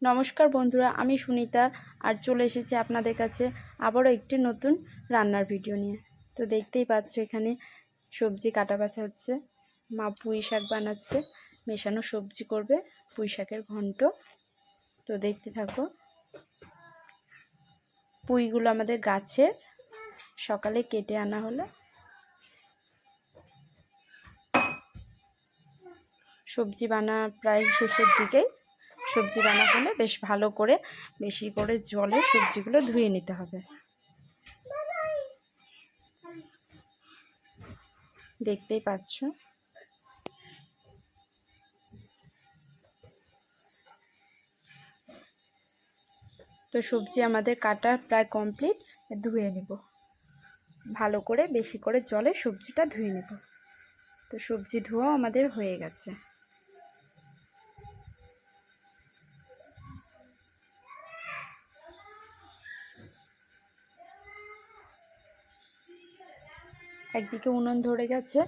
নমস্কার বন্ধুরা, আমি সুনিতা আর চলে এসেছি আপনাদের কাছে আবারও একটি নতুন রান্নার ভিডিও নিয়ে। তো দেখতেই পাচ্ছ এখানে সবজি কাটা বাছা হচ্ছে। মা পুঁই শাক বানাচ্ছে, মেশানো সবজি করবে, পুঁই শাকের ঘন্ট। তো দেখতে থাকো। পুঁইগুলো আমাদের গাছের, সকালে কেটে আনা হলো। সবজি বানা প্রায় শেষের দিকেই। সবজি বানা হলে বেশ ভালো করে বেশি করে জলে সবজিগুলো ধুয়ে নিতে হবে। দেখতেই পাচ্ছ। তো সবজি আমাদের কাটা প্রায় কমপ্লিট। ধুয়ে নেব ভালো করে, বেশি করে জলে সবজিটা ধুয়ে নেব। তো সবজি ধোয়া আমাদের হয়ে গেছে। একদিকে উনুন ধরে গেছে,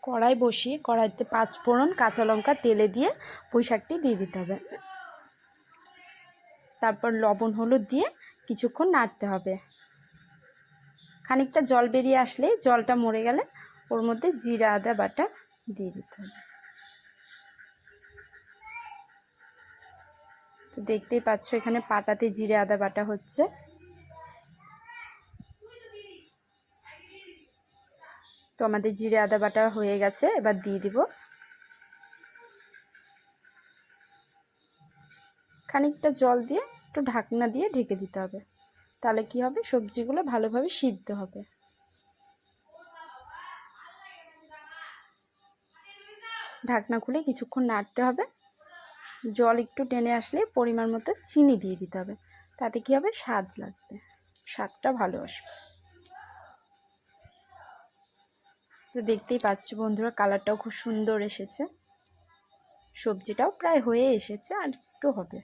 কড়াই বসিয়ে কড়াইতে 5 ফোড়ন, কাঁচা লঙ্কা তেলে দিয়ে পুঁই শাকটি দিয়ে দিতে হবে। তারপর লবণ হলুদ দিয়ে কিছুক্ষণ নাড়তে হবে। খানিকটা জল বেরিয়ে আসলে, জলটা মরে গেলে ওর মধ্যে জিরা আদা বাটা দিয়ে দিতে হবে। তো দেখতেই পাচ্ছ এখানে পাটাতে জিরে আদা বাটা হচ্ছে। তো আমাদের জিরে আদা বাটা হয়ে গেছে, এবার দিয়ে দিব। খানিকটা জল দিয়ে একটু ঢাকনা দিয়ে ঢেকে দিতে হবে। তাহলে কি হবে, সবজিগুলো ভালোভাবে সিদ্ধ হবে। ঢাকনা খুলে কিছুক্ষণ নাড়তে হবে। জল একটু টেনে আসলে পরিমাণ মতো চিনি দিয়ে দিতে হবে। তাতে কি হবে, স্বাদ লাগবে, স্বাদটা ভালো আসবে। তো দেখতেই পাচ্ছ বন্ধুরা, কালারটাও খুব সুন্দর এসেছে। সবজিটাও প্রায় হয়ে এসেছে, আর একটু হবে।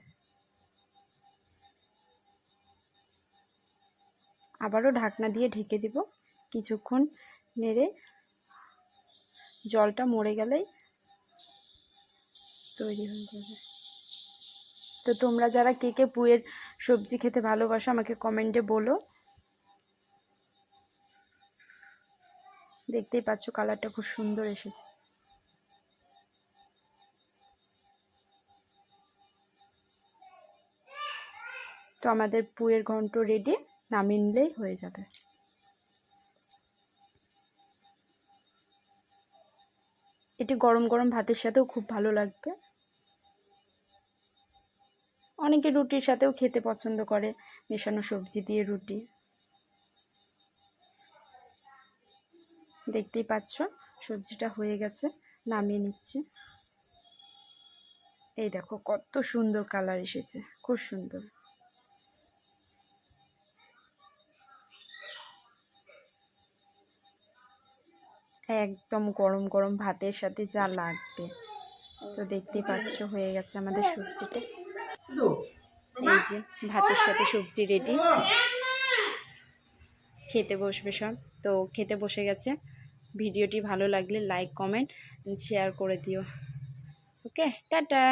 আবারও ঢাকনা দিয়ে ঢেকে দিব। কিছুক্ষণ নেড়ে জলটা মরে গেলেই তৈরি হয়ে যাবে। তো তোমরা যারা কে কে পুঁইয়ের সবজি খেতে ভালোবাসো আমাকে কমেন্টে বলো। দেখতেই পাচ্ছ কালারটা খুব সুন্দর এসেছে। তো আমাদের পুঁইয়ের ঘন্ট রেডি, নামিয়ে নিলেই হয়ে যাবে। এটি গরম গরম ভাতের সাথেও খুব ভালো লাগবে। অনেকে রুটির সাথেও খেতে পছন্দ করে, মেশানো সবজি দিয়ে রুটি। দেখতেই পাচ্ছ সবজিটা হয়ে গেছে, নামিয়ে নিচ্ছি। এই দেখো কত সুন্দর কালার এসেছে, খুব সুন্দর। একদম গরম গরম ভাতের সাথে যা লাগবে। তো দেখতেই পাচ্ছ হয়ে গেছে আমাদের সবজিটা। এই যে ভাতের সাথে সবজি রেডি, খেতে বসবে সব। তো খেতে বসে গেছে। ভিডিওটি ভালো লাগলে লাইক, কমেন্ট, শেয়ার করে দিও। ওকে, টাটা।